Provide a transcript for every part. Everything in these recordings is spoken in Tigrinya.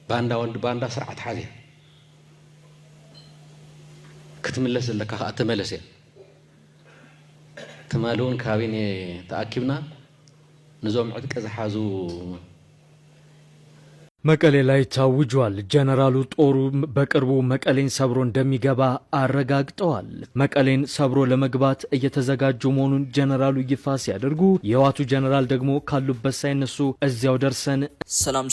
باندا ولد باندا سرعة حاجة كتملس لك أتملس تمالون كابيني تأكبنا نزوم عدك إذا حازو መቀሌ ላይ ታውጇል። ጀነራሉ ጦሩ በቅርቡ መቀሌን ሰብሮ እንደሚገባ አረጋግጠዋል። መቀሌን ሰብሮ ለመግባት እየተዘጋጁ መሆኑን ጀነራሉ ይፋ ሲያደርጉ የዋቱ ጀነራል ደግሞ ካሉበት ሳይነሱ እዚያው ደርሰን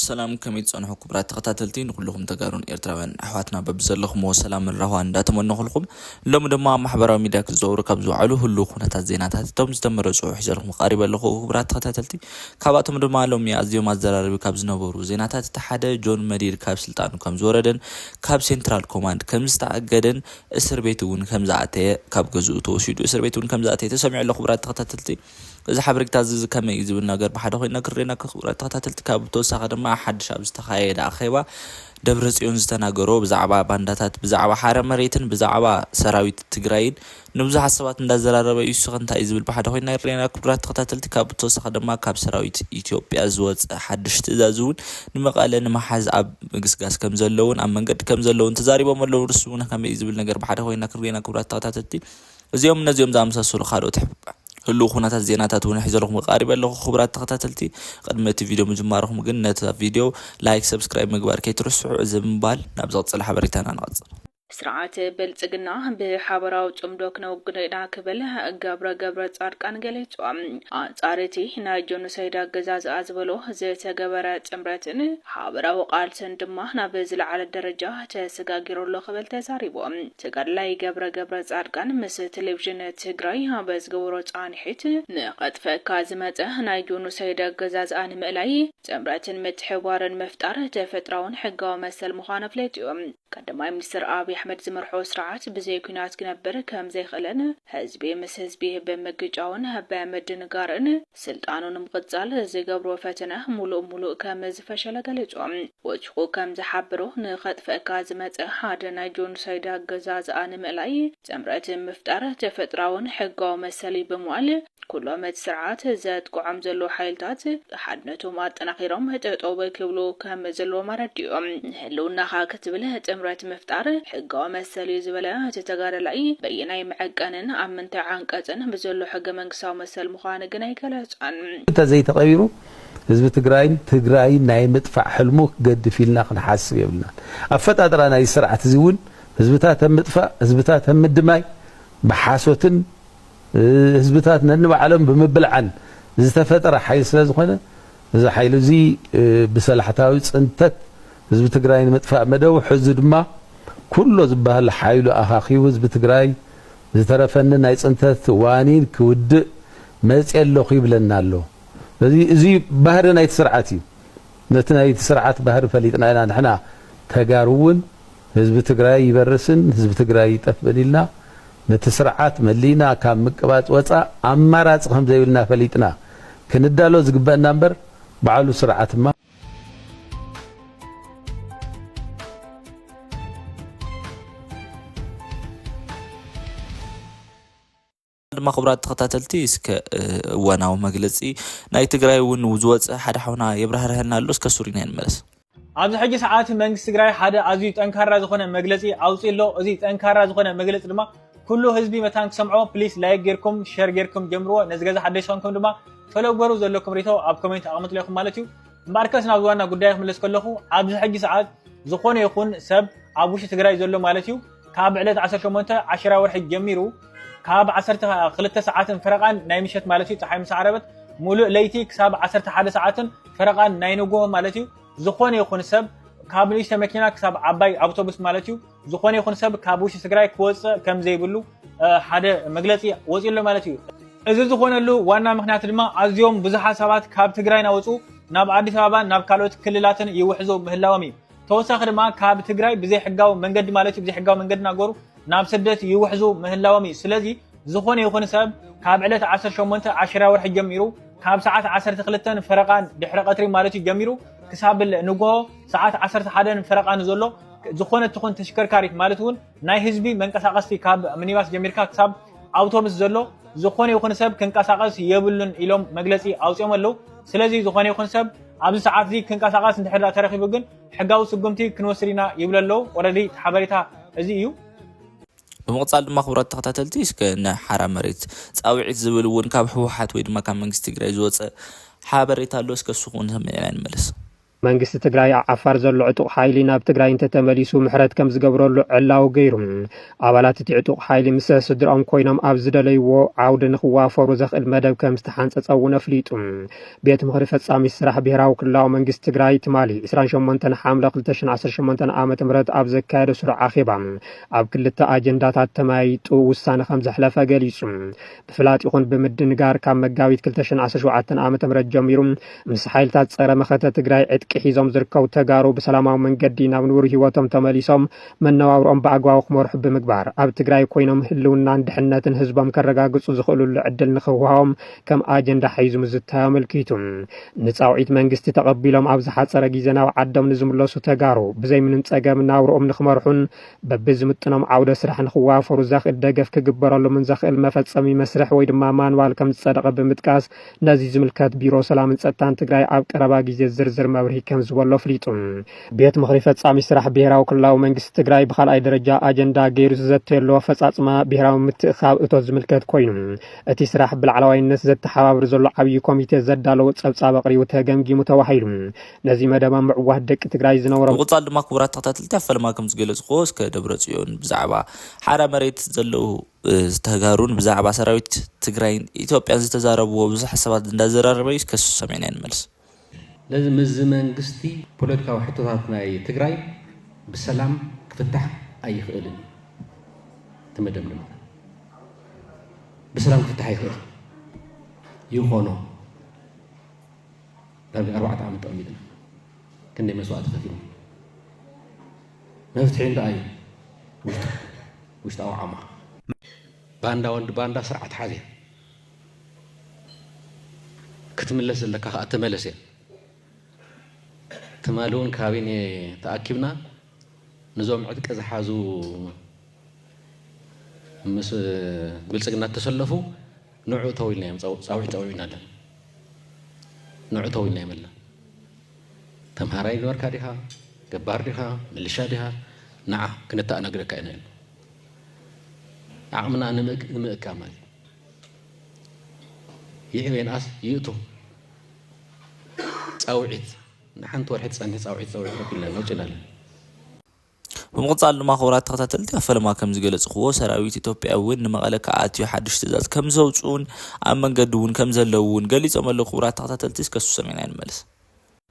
ሰላም ከመይጽንሑ ክብራት ተከታተልቲ ንኩልኩም ተጋሩን ኤርትራውያን አሕዋትና በብዘለኹም ሰላም ረዋ እንዳተመነኹልኩም ሎም ድማ ማሕበራዊ ሚድያ ክዘውሩ ካብ ዝውዕሉ ሁሉ ኩነታት ዜናታት ቶም ዝተመረጹ ሒዘልኩም ቀሪበ ኣለኹ ክብራት ተከታተልቲ ካብኣቶም ድማ ሎም ኣዝዮም ኣዘራርቢ ካብ ዝነበሩ ዜናታት ሓደ ጆን መዲር ካብ ስልጣኑ ከም ዝወረደን ካብ ሴንትራል ኮማንድ ከም ዝተኣገደን እስር ቤት እውን ከም ዝኣተየ ካብ ገዝኡ ተወሲዱ እስር ቤት እውን ከም ዝኣተየ ተሰሚዑ ኣሎ ክብራት ተከታተልቲ እዚ ሓበሬታ እዚ ከመይ ዝብል ነገር ብሓደ ኮይና ክሬና ክብራት ተከታተልቲ ካብ ተወሳኺ ድማ ሓድሽ ኣብ ዝተኻየደ ኣኼባ ደብረጽዮን ዝተናገሮ ብዛዕባ ባንዳታት ብዛዕባ ሓረ መሬትን ብዛዕባ ሰራዊት ትግራይን ንብዙሕ ሰባት እንዳዘራረበ እዩ ስኸንታይ ዝብል ብሓደ ኮይና ክሬና ክብራት ተከታተልቲ ካብ ተወሳኺ ድማ ካብ ሰራዊት ኢትዮጵያ ዝወፀ ሓድሽ ትእዛዝ እውን ንመቐለ ንመሓዝ ኣብ ምግስጋስ ከም ዘለውን ኣብ መንገዲ ከም ዘለውን ተዛሪቦም ኣለዉ ንሱ እውን ከመይ ዝብል ነገር ብሓደ ኮይና ክሬና ክብራት ተከታተልቲ እዚኦም ነዚኦም ዝኣመሳሰሉ ካልኦት ሁሉ ኩነታት ዜናታት እውን ሒዘልኩም ቀሪበ ኣለኹ ክብራት ተከታተልቲ ቅድሚ እቲ ቪድዮ ምጅማርኩም ግን ነቲ ቪድዮ ላይክ ሰብስክራይብ ምግባር ከይትርስዑ ዝምባል ናብ ዝቕፅል ሓበሬታና ንቐፅል ስርዓት ብልጽግና ብሓበራዊ ጽምዶ ክነውግድና ክብል ገብረ ጻድቃን ገለጹ። አንጻርቲ ናይ ጆኖሳይድ ኣገዛዝ ዝበሎ ዝተገበረ ጥምረትን ሓበራዊ ቃልስን ድማ ናብ ዝለዓለ ደረጃ ተሰጋጊሩሎ ክብል ተዛሪቡ። ተጋድላይ ገብረ ጻድቃን ምስ ቴሌቪዥን ትግራይ ኣብ ዝገበሮ ጻንሒት ንቐጥፈካ ዝመጸ ናይ ጆኖሳይድ ኣገዛዝ ንምእላይ ጥምረትን ምትሕብባርን መፍጣር ተፈጥራውን ሕጋዊ መሰል ምዃኑ ኣፍለጡ። ቀዳማይ ሚኒስትር አብይ አሕመድ ዝመርሖ ስርዓት ብዘይ ኩናት ክነብር ከም ዘይኽእልን ህዝቢ ምስ ህዝቢ ብምግጫውን ብምድንጋርን ስልጣኑን ምቅጻል ዝገብሮ ፈተነ ሙሉእ ከም ዝፈሸለ ገለጹ። ወጭቁ ከም ዝሓብሮ ንኸጥፈካ ዝመጽእ ሓደ ናይ ጆኖሳይድ ኣገዛዝ ንምእላይ ጥምረት ምፍጣር ተፈጥራውን ሕጋዊ መሰል ብምዋል ኩሎም እቲ ስርዓት ዘጥቅዖም ዘሎ ሓይልታት ሓድነቶም ኣጠናኺሮም ጠጠው ክብሉ ከም ዘለዎ ማረዲኦም ንህልውናኻ ክትብል ጥምረት ምፍጣር ሕጋዊ መሰል ዝበለ ተተጋደላይ በየናይ መዐቀንን ኣብ ምንታይ ዓንቀፅን ብዘሎ ሕገ መንግስታዊ መሰል ምዃኑ ግን ኣይገለጸን። ተዘይ ተቐቢሩ ህዝቢ ትግራይ ናይ ምጥፋዕ ሕልሙ ክገድፍ ኢልና ክንሓስብ የብልና። ኣፈጣጥራ ናይ ስርዓት እዚ እውን ህዝብታት ምጥፋእ ህዝብታት ምድማይ ብሓሶትን ህዝብታት ነንባዕሎም ብምብልዓን ዝተፈጠረ ሓይል ስለ ዝኾነ እዚ ሓይል እዚ ብሰላሕታዊ ጽንተት ህዝቢ ትግራይ ንምጥፋእ መደው ሕዚ ድማ ኩሉ ዝበሃል ሓይሉ ኣኻኺቡ ህዝቢ ትግራይ ዝተረፈኒ ናይ ጽንተት ዋኒን ክውድእ መጽየለኹ ይብለና ኣሎ። እዚ ባህሪ ናይቲ ስርዓት እዩ። ነቲ ናይቲ ስርዓት ባህሪ ፈሊጥና ኢና ንሕና ተጋሩውን ህዝቢ ትግራይ ይበርስን ህዝቢ ትግራይ ይጠፍእ ኢልና ነቲ ስርዓት መሊና ካብ ምቅባጽ ወፃ ኣማራጽ ከም ዘይብልና ፈሊጥና ክንዳሎ ዝግበአና እምበር በዓሉ ስርዓትማ ድማ ክብራት ተከታተልቲ እስከ ዋናው መግለጺ ናይ ትግራይ እውን ዝወፀ ሓደ ሓውና የብራህርህና ኣሎ እስከ ሱሪና እንመለስ። ኣብዚ ሕጂ ሰዓት መንግስቲ ትግራይ ሓደ ኣዝዩ ጠንካራ ዝኾነ መግለጺ ኣውፂሎ እዚ ጠንካራ ዝኾነ መግለጺ ድማ ኩሉ ህዝቢ መታን ክሰምዖ ፕሊስ ላይክ ጌርኩም ሼር ጌርኩም ጀምርዎ ነዚ ገዛ ሓደሽ ኮንኩም ድማ ፈለግበሩ ዘለኩም ሪቶ ኣብ ኮሜንት ኣቕምጡ ለኩም ማለት እዩ። እምበርከስ ናብ ዋና ጉዳይ ክምለስ ከለኹ ኣብዚ ሕጂ ሰዓት ዝኾነ ይኹን ሰብ ኣብ ውሽጢ ትግራይ ዘሎ ማለት እዩ ካብ ዕለት 18 10 ወርሒ ጀሚሩ ካብ 12 ሰዓትን ፈረቓን ናይ ምሸት ማለት እዩ ፀሓይ ምስ ዓረበት ሙሉእ ለይቲ ክሳብ 11 ሰዓትን ፈረቓን ናይ ንጎሆ ማለት እዩ ዝኾነ ይኹን ሰብ ካብ ንእሽተ መኪና ክሳብ ዓባይ ኣውቶቡስ ማለት እዩ ዝኾነ ይኹን ሰብ ካብ ውሽጢ ትግራይ ክወፅእ ከም ዘይብሉ ሓደ መግለጺ ወፂሎ ማለት እዩ። እዚ ዝኾነሉ ዋና ምክንያት ድማ ኣዝዮም ብዙሓት ሰባት ካብ ትግራይ ናወፁ ናብ ኣዲስ አበባን ናብ ካልኦት ክልላትን ይውሕዙ ምህላዎም እዩ። ተወሳኺ ድማ ካብ ትግራይ ብዘይ ሕጋዊ መንገዲ ማለት እዩ ብዘይ ሕጋዊ መንገዲ ናገሩ ናብ ስደት ይውሕዙ ምህላዎም እዩ። ስለዚ ዝኾነ ይኹን ሰብ ካብ ዕለት 18 10 ወርሒ ጀሚሩ ካብ ሰዓት 12 ፈረቓን ድሕሪ ቀትሪ ማለት እዩ ጀሚሩ ክሳብ ንጎሆ ሰዓት 11 ፈረቓን ዘሎ ዝኾነ ትኹን ተሽከርካሪት ማለት እውን ናይ ህዝቢ መንቀሳቐስቲ ካብ ሚኒባስ ጀሚርካ ክሳብ ኣውቶቡስ ዘሎ ዝኾነ ይኹን ሰብ ክንቀሳቐስ የብሉን ኢሎም መግለጺ ኣውፅኦም ኣለዉ። ስለዚ ዝኾነ ይኹን ሰብ ኣብዚ ሰዓት እዚ ክንቀሳቀስ እንድሕር ተረኺቡ ግን ሕጋዊ ስጉምቲ ክንወስድና ይብለሎ ወረዲ ሓበሬታ እዚ እዩ بمقصال ድማ خبرات ተኸታተልቲ እስከ ናይ ሓራ መሬት ፃውዒት ዝብል እውን ካብ ህወሓት ወይ ድማ ካብ መንግስቲ ትግራይ ዝወፀ ሓበሬታ ኣሎ እስከ ሱኹን ሰሚዕና ንመለስ መንግስቲ ትግራይ ዓፋር ዘሎ ዕጡቕ ሓይሊ ናብ ትግራይ እንተተመሊሱ ምሕረት ከም ዝገብረሉ ዕላው ገይሩ ኣባላት እቲ ዕጡቕ ሓይሊ ምስ ስድሮኦም ኮይኖም ኣብ ዝደለይዎ ዓውዲ ንኽዋፈሩ ዘኽእል መደብ ከም ዝተሓንፀፀ እውን ኣፍሊጡ ቤት ምክሪ ፈጻሚ ስራሕ ብሄራዊ ክልላዊ መንግስቲ ትግራይ ትማሊ 28 ሓምለ 2018 ዓ.ም ኣብ ዘካየደ ስሩዕ ኣኼባ ኣብ ክልተ ኣጀንዳታት ተማይጡ ውሳነ ከም ዘሕለፈ ገሊጹ ብፍላጥ ይኹን ብምድንጋር ካብ መጋቢት 2017 ዓ.ም ጀሚሩ ምስ ሓይልታት ፀረ መኸተ ትግራይ ሒዞም ዝርከቡ ተጋሩ ብሰላማዊ መንገዲ ናብ ንቡር ህይወቶም ተመሊሶም መነባብሮኦም ብኣግባቡ ክመርሑ ብምግባር ኣብ ትግራይ ኮይኖም ህልውናን ድሕነትን ህዝቦም ከረጋግጹ ዝኽእሉሉ ዕድል ንኽውሃቦም ከም ኣጀንዳ ሒዙ ምዝታዮ ኣመልኪቱ ንፃውዒት መንግስቲ ተቐቢሎም ኣብ ዝሓፀረ ግዜ ናብ ዓዶም ንዝምለሱ ተጋሩ ብዘይ ምንም ፀገም ናብርኦም ንኽመርሑን በብዝምጥኖም ዓውደ ስራሕ ንኽዋፈሩ ዘኽእል ደገፍ ክግበረሎምን ዘኽእል መፈፀሚ መስርሕ ወይ ድማ ማንዋል ከም ዝፀደቐ ብምጥቃስ ነዚ ዝምልከት ቢሮ ሰላምን ፀጥታን ትግራይ ኣብ ቀረባ ግዜ ዝርዝር መብርሂ كم زبالله فليتون بيت مخرفة سامي سرح بيراو كلاو منجس تجراي بخال أي درجة أجندة غير زت لو فصاص ما بيراو متخاب أتوز ملكات كوين أتي سرح بالعلوين الناس زت حوار زلو عبي كوميتي زد دالو سابق ري وتهجمجي متوحيد نزي مدام معوه دك تجراي زنور وقصال ما كبرات تقتل تفل ما كم زجلس خوس كدبرتيون بزعبة حرا مريت زلو استهجارون بزعبة سراويت تجراين إثيوبيا زتزاربوا بزح حسابات ندزراربيس كسو سمعنين ملس لازم الزمن قستي بوليتيكا وحطتنا تجراي بالسلام كفتح أي خيل تمدم لنا بالسلام كفتح أي خيل يخونو قبل 4 عام تأميدنا كنا مسوات خفيف ما فتحين رأي وش تاو عامة باندا وند باندا سرعة حاجة كتملس لك أتملسين تمالون كابيني تأكبنا نزوم عدك إذا حازو مس بلسقنا تسلفوا نوع طويل نعم صاوي طويل نادم نوع طويل نعم الله تمهاري نور كاريها جبار ديها ملشا ديها نعم كنت أنا قرأ كائنين عمنا نمك كامل يعين أس يؤتو صاوعت نحن توحد سنة صاوعت كلنا نوجلنا بمقصال ما خبرات تقتلتي أفل ما كم زجلس خو سراويت إثيوبيا وين ما قالك عاتي حدش تزاز كم زوجون أما قدون كم زلون قال لي زملوا خبرات تقتلتي سكسو سمعنا الملس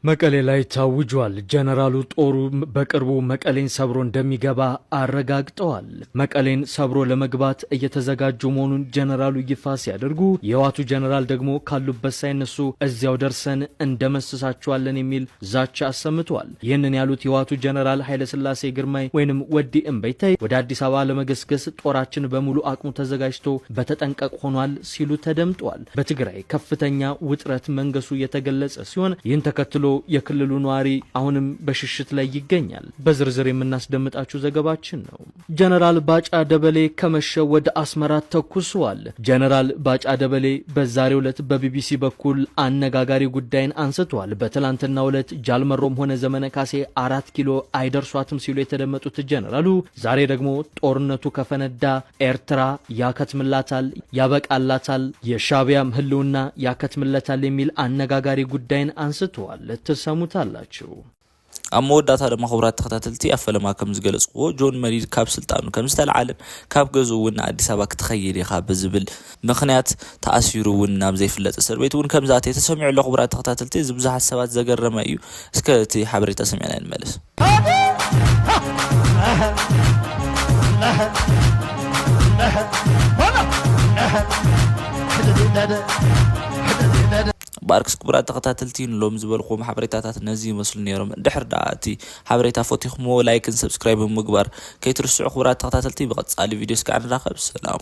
መቀሌ ላይ ታውጇል። ጀነራሉ ጦሩ በቅርቡ መቀሌን ሰብሮ እንደሚገባ አረጋግጠዋል። መቀሌን ሰብሮ ለመግባት እየተዘጋጁ መሆኑን ጀነራሉ ይፋ ሲያደርጉ የዋቱ ጀነራል ደግሞ ካሉበት ሳይነሱ እዚያው ደርሰን እንደመስሳቸዋለን የሚል ዛቻ አሰምቷል። ይህንን ያሉት የዋቱ ጀነራል ኃይለሥላሴ ግርማይ ወይንም ወዲ እምበይታይ ወደ አዲስ አበባ ለመገስገስ ጦራችን በሙሉ አቅሙ ተዘጋጅቶ በተጠንቀቅ ሆኗል ሲሉ ተደምጧል። በትግራይ ከፍተኛ ውጥረት መንገሱ የተገለጸ ሲሆን ይህን ተከትሎ የክልሉ ነዋሪ አሁንም በሽሽት ላይ ይገኛል። በዝርዝር የምናስደምጣችሁ ዘገባችን ነው። ጀነራል ባጫ ደበሌ ከመሸ ወደ አስመራ ተኩሷል። ጀነራል ባጫ ደበሌ በዛሬው ዕለት በቢቢሲ በኩል አነጋጋሪ ጉዳይን አንስቷል። በትላንትናው ዕለት ጃልመሮም ሆነ ዘመነ ካሴ 4 ኪሎ አይደርሷትም ሲሉ የተደመጡት ጀነራሉ ዛሬ ደግሞ ጦርነቱ ከፈነዳ ኤርትራ ያከትምላታል፣ ያበቃላታል፣ የሻቢያም ህልውና ያከትምለታል የሚል አነጋጋሪ ጉዳይን አንስተዋል። ተሰሙታላችሁ። አሞዳታ ደማ خبرات ተከታተልቲ አፈለማ ከም ዝገለጽዎ ጆን መሪድ ካብ ስልጣኑ ከም ዝተልዓለን ካብ ገዝውና አዲስ አበባ ክትኸይድ ይኻ በዝብል ምኽንያት ተኣሲሩውን ናብ ዘይፍለጥ እስር ቤት እውን ከም ዛተ የተሰሚዑ خبرات ተከታተልቲ ዝብዛሕ ሰባት ዘገረመ እዩ። እስከ እቲ ሓበሬታ ሰሚዕና እንመለስ። باركس كبرات تقتاتلتين لوم زبالكم حبريتات نزي مسل نيرم دحر داتي حبريتا فوتيخمو لايك سبسكرايب مقبر كي ترسعوا خبرات تقتاتلتي بقصالي فيديوس كعن راقب سلام.